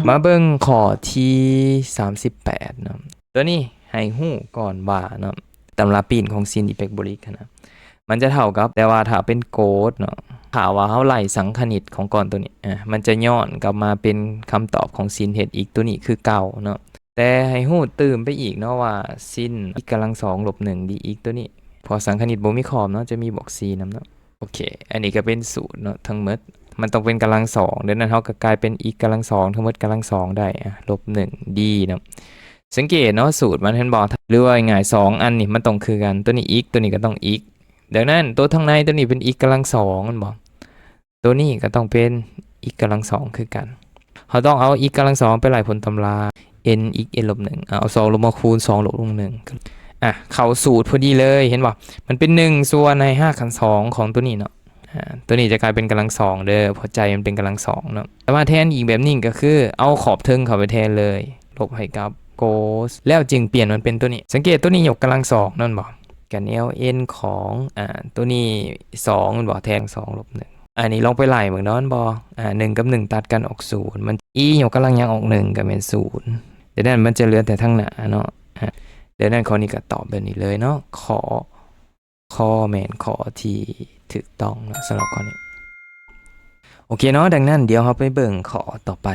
มาเบิ่งข้อที่38เนาะตัวนี้ให้ฮู้ก่อนว่าเนาะตำราปีนของซินอิเปกบริกนะมันจะเท่ากับแต่ว่าถ้าเป็นโกดเนาะถ้าว่าเฮาไล่สังคณิตของก่อนตัวนี้มันจะย้อนกลับมาเป็นคำตอบของซินเฮ็ดอีกตัวนี้คือเก่าเนาะแต่ให้ฮู้ตื่มไปอีกเนาะว่าซินอีกกำลัง2ลบ1ดีอีกตัวนี้พอสังคณิตบ่มีขอบเนาะจะมีบวก c นำเนาะโอเคอันนี้ก็เป็นสูตรเนาะทั้งหมด มันต้องเป็นกำลังสองเดี๋ยวนั้นเขาก็กลายเป็นอีกกำลังสองทั้งหมดกำลังสองได้ลบ1ดีเนาะสังเกตเนาะสูตรมันเห็นบอกหรือว่าง่าย2อันนี่มันต้องคือกันตัวนี้อีกตัวนี้ก็ต้องอีกดังนั้นตัวทางในตัวนี้เป็นอีกกำลังสองมันบอกตัวนี้ก็ต้องเป็นอีกกำลังสองคือกันเขาต้องเอาอีกกำลังสองไปไล่ผลตำรา n อีก n ลบ1เอา2ลงมาคูณ2ลบลง1เข้าสูตรพอดีเลยเห็นบอกมันเป็น1ส่วนใน5ขัน2ของตัวนี้เนาะตัวนี้จะกลายเป็นกำลังสองเด้อเพราะใจมันเป็นกำลังสองเนาะแต่ว่าแทนอีกแบบนึงก็คือเอาขอบเทิงเข้าไปแทนเลยลบให้กับโกสแล้วจึงเปลี่ยนมันเป็นตัวนี้สังเกตตัวนี้ยกกำลังสองนั่นบอกกัน ln ของตัวนี้2มันบอกแทน2ลบ1อันนี้ลองไปไล่เหมือนนั้นบอก1กับ1ตัดกันออก0มัน e ยกกำลังยังออก1ก็เป็น0เดี๋ยวนั้นมันจะเหลือแต่ทั้งหน้าเนาะเดี๋ยวนั้นข้อนี้ก็ตอบแบบนี้เลยเนาะข้อแมนข้อที่ถูกต้องนะสำหรับข้อนี้โอเคเนาะดังนั้นเดี๋ยวเราไปเบิ่งข้อต่อไป